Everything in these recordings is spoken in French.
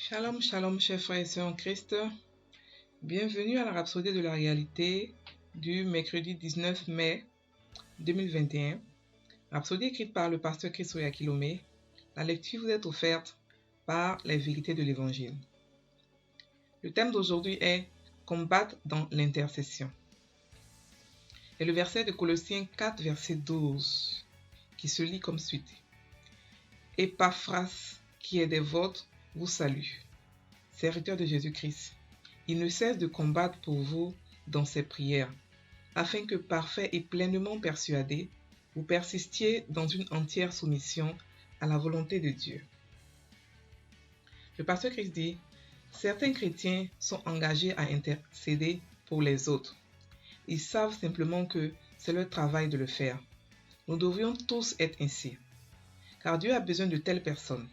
Shalom, shalom, chers frères et sœurs en Christ. Bienvenue à la Rhapsodie de la réalité du mercredi 19 mai 2021. Rhapsodie écrite par le pasteur Chris Oyakilome. La lecture vous est offerte par les vérités de l'Évangile. Le thème d'aujourd'hui est « Combattre dans l'intercession ». Et le verset de Colossiens 4, verset 12, qui se lit comme suit. « Epaphras, qui est des vôtres, vous salue. Serviteur de Jésus-Christ, il ne cesse de combattre pour vous dans ses prières, afin que, parfait et pleinement persuadé, vous persistiez dans une entière soumission à la volonté de Dieu. » Le pasteur Christ dit, certains chrétiens sont engagés à intercéder pour les autres. Ils savent simplement que c'est leur travail de le faire. Nous devrions tous être ainsi, car Dieu a besoin de telles personnes.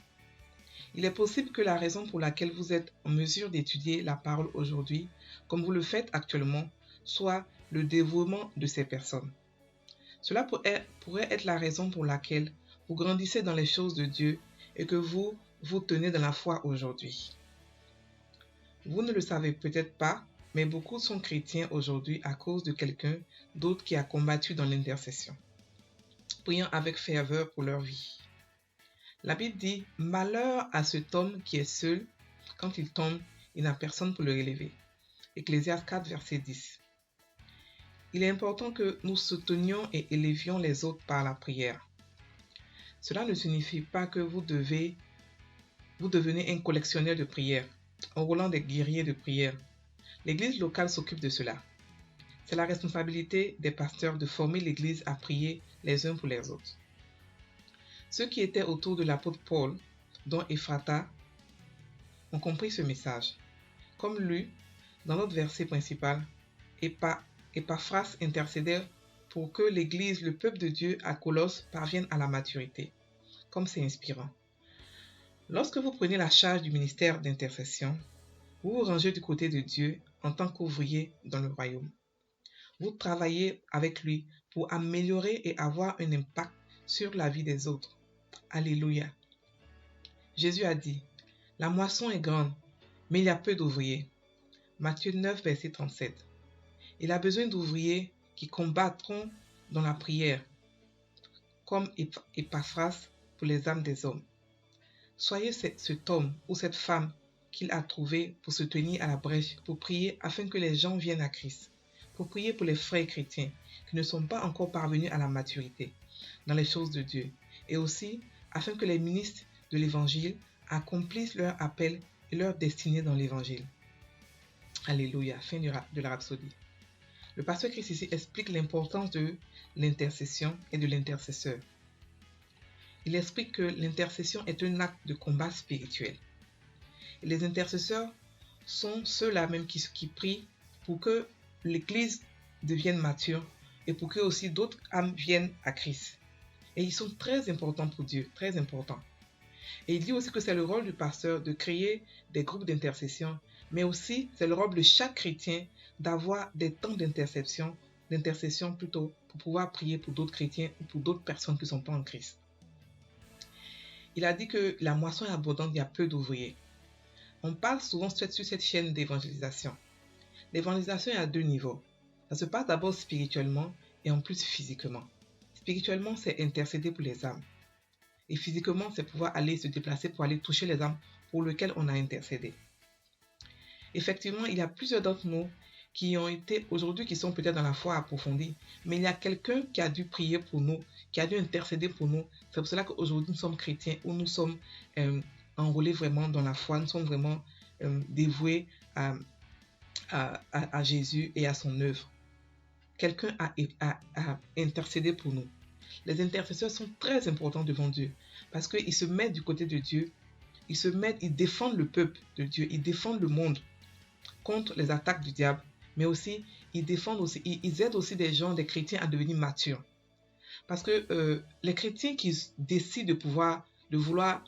Il est possible que la raison pour laquelle vous êtes en mesure d'étudier la parole aujourd'hui, comme vous le faites actuellement, soit le dévouement de ces personnes. Cela pourrait être la raison pour laquelle vous grandissez dans les choses de Dieu et que vous vous tenez dans la foi aujourd'hui. Vous ne le savez peut-être pas, mais beaucoup sont chrétiens aujourd'hui à cause de quelqu'un d'autre qui a combattu dans l'intercession, priant avec ferveur pour leur vie. La Bible dit « Malheur à cet homme qui est seul, quand il tombe, il n'a personne pour le relever. » Ecclésiaste 4, verset 10. Il est important que nous soutenions et élevions les autres par la prière. Cela ne signifie pas que vous devenez un collectionneur de prières, enrôlant des guerriers de prière. L'église locale s'occupe de cela. C'est la responsabilité des pasteurs de former l'église à prier les uns pour les autres. Ceux qui étaient autour de l'apôtre Paul, dont Ephrata, ont compris ce message. Comme lu dans notre verset principal, Epaphras intercédait pour que l'Église, le peuple de Dieu à Colosse, parvienne à la maturité. Comme c'est inspirant. Lorsque vous prenez la charge du ministère d'intercession, vous vous rangez du côté de Dieu en tant qu'ouvrier dans le royaume. Vous travaillez avec lui pour améliorer et avoir un impact sur la vie des autres. Alléluia. Jésus a dit, « La moisson est grande, mais il y a peu d'ouvriers. » Matthieu 9, verset 37. Il a besoin d'ouvriers qui combattront dans la prière, comme Epaphras pour les âmes des hommes. Soyez cet homme ou cette femme qu'il a trouvé pour se tenir à la brèche, pour prier afin que les gens viennent à Christ, pour prier pour les frères chrétiens qui ne sont pas encore parvenus à la maturité dans les choses de Dieu, et aussi afin que les ministres de l'Évangile accomplissent leur appel et leur destinée dans l'Évangile. Alléluia, fin de la rhapsodie. Le pasteur Christ ici explique l'importance de l'intercession et de l'intercesseur. Il explique que l'intercession est un acte de combat spirituel. Et les intercesseurs sont ceux-là même qui prient pour que l'Église devienne mature et pour que aussi d'autres âmes viennent à Christ. Et ils sont très importants pour Dieu, très importants. Et il dit aussi que c'est le rôle du pasteur de créer des groupes d'intercession, mais aussi c'est le rôle de chaque chrétien d'avoir des temps d'intercession plutôt, pour pouvoir prier pour d'autres chrétiens ou pour d'autres personnes qui ne sont pas en Christ. Il a dit que la moisson est abondante, il y a peu d'ouvriers. On parle souvent sur cette chaîne d'évangélisation. L'évangélisation est à deux niveaux. Ça se passe d'abord spirituellement et en plus physiquement. Spirituellement, c'est intercéder pour les âmes. Et physiquement, c'est pouvoir aller se déplacer pour aller toucher les âmes pour lesquelles on a intercédé. Effectivement, il y a plusieurs d'entre nous qui ont été aujourd'hui, qui sont peut-être dans la foi approfondie, mais il y a quelqu'un qui a dû prier pour nous, qui a dû intercéder pour nous. C'est pour cela qu'aujourd'hui, nous sommes chrétiens, ou nous sommes enrôlés vraiment dans la foi, nous sommes vraiment dévoués à Jésus et à son œuvre. Quelqu'un a intercédé pour nous. Les intercesseurs sont très importants devant Dieu parce qu'ils se mettent du côté de Dieu, ils défendent le peuple de Dieu, ils défendent le monde contre les attaques du diable, mais aussi ils aident aussi des gens, des chrétiens à devenir matures. Parce que les chrétiens qui décident de vouloir,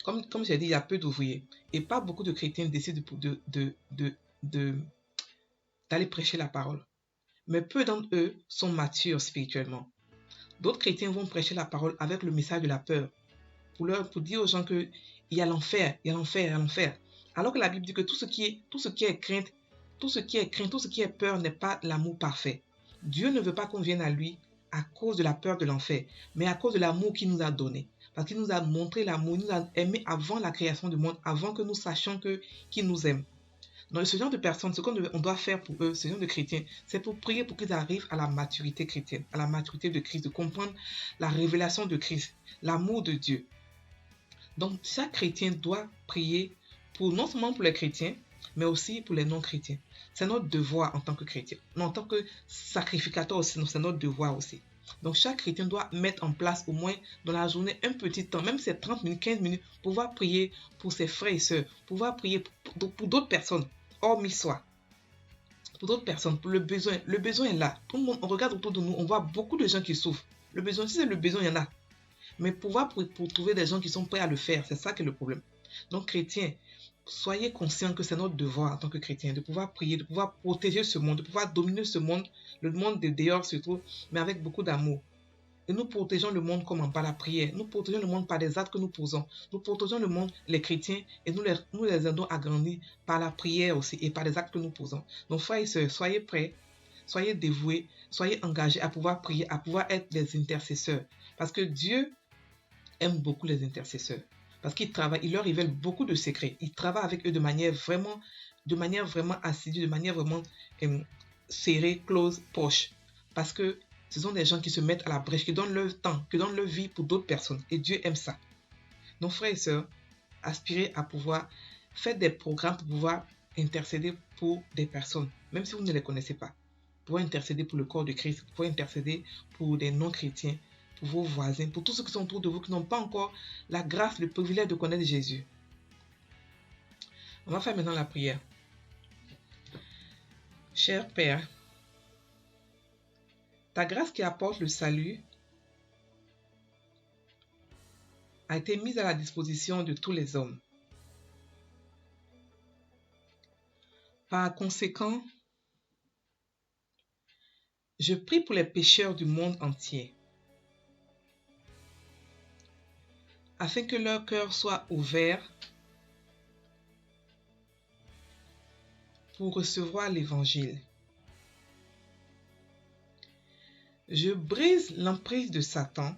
comme j'ai dit, il y a peu d'ouvriers et pas beaucoup de chrétiens décident d'aller prêcher la parole. Mais peu d'entre eux sont matures spirituellement. D'autres chrétiens vont prêcher la parole avec le message de la peur. pour dire aux gens qu'il y a l'enfer, il y a l'enfer, il y a l'enfer. Alors que la Bible dit que tout ce qui est crainte, tout ce qui est peur n'est pas l'amour parfait. Dieu ne veut pas qu'on vienne à lui à cause de la peur de l'enfer, mais à cause de l'amour qu'il nous a donné. Parce qu'il nous a montré l'amour, il nous a aimé avant la création du monde, avant que nous sachions qu'il nous aime. Donc, ce genre de personnes, ce qu'on doit faire pour eux, ce genre de chrétiens, c'est pour prier pour qu'ils arrivent à la maturité chrétienne, à la maturité de Christ, de comprendre la révélation de Christ, l'amour de Dieu. Donc, chaque chrétien doit prier non seulement pour les chrétiens, mais aussi pour les non-chrétiens. C'est notre devoir en tant que chrétien. Non, en tant que sacrificateur aussi, c'est notre devoir aussi. Donc, chaque chrétien doit mettre en place au moins dans la journée un petit temps, même si c'est 30 minutes, 15 minutes, pouvoir prier pour ses frères et sœurs, pouvoir prier pour d'autres personnes, hormis soi. Pour d'autres personnes, pour le besoin. Le besoin est là. Tout le monde, on regarde autour de nous, on voit beaucoup de gens qui souffrent. Le besoin, si c'est le besoin, il y en a. Mais pour trouver des gens qui sont prêts à le faire, c'est ça qui est le problème. Donc, chrétiens, soyez conscients que c'est notre devoir en tant que chrétiens de pouvoir prier, de pouvoir protéger ce monde, de pouvoir dominer ce monde, le monde de dehors surtout, mais avec beaucoup d'amour. Et nous protégeons le monde comment? Par la prière. Nous protégeons le monde par des actes que nous posons. Nous protégeons le monde, les chrétiens, et nous les aidons à grandir par la prière aussi et par des actes que nous posons. Donc, frères et sœurs, soyez prêts, soyez dévoués, soyez engagés à pouvoir prier, à pouvoir être des intercesseurs. Parce que Dieu aime beaucoup les intercesseurs. Parce qu'il travaille, il leur révèle beaucoup de secrets. Il travaille avec eux de manière vraiment assidue, de manière vraiment serrée, close, proche. Parce que ce sont des gens qui se mettent à la brèche, qui donnent leur temps, qui donnent leur vie pour d'autres personnes. Et Dieu aime ça. Donc, frères et sœurs, aspirez à pouvoir faire des programmes pour pouvoir intercéder pour des personnes, même si vous ne les connaissez pas. Pouvoir intercéder pour le corps de Christ, pouvoir intercéder pour des non-chrétiens, pour vos voisins, pour tous ceux qui sont autour de vous, qui n'ont pas encore la grâce, le privilège de connaître Jésus. On va faire maintenant la prière. Cher Père, ta grâce qui apporte le salut a été mise à la disposition de tous les hommes. Par conséquent, je prie pour les pécheurs du monde entier, afin que leur cœur soit ouvert pour recevoir l'Évangile. Je brise l'emprise de Satan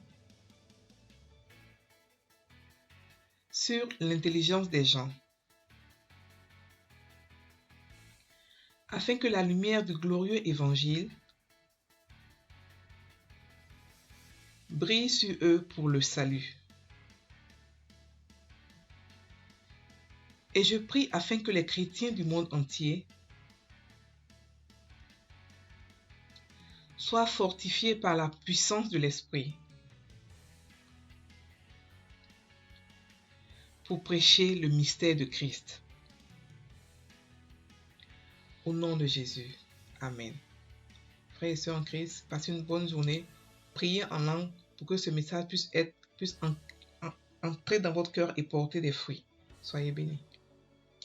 sur l'intelligence des gens, afin que la lumière du glorieux Évangile brille sur eux pour le salut. Et je prie afin que les chrétiens du monde entier soient fortifiés par la puissance de l'Esprit pour prêcher le mystère de Christ. Au nom de Jésus. Amen. Frères et sœurs en Christ, passez une bonne journée. Priez en langue pour que ce message puisse entrer dans votre cœur et porter des fruits. Soyez bénis.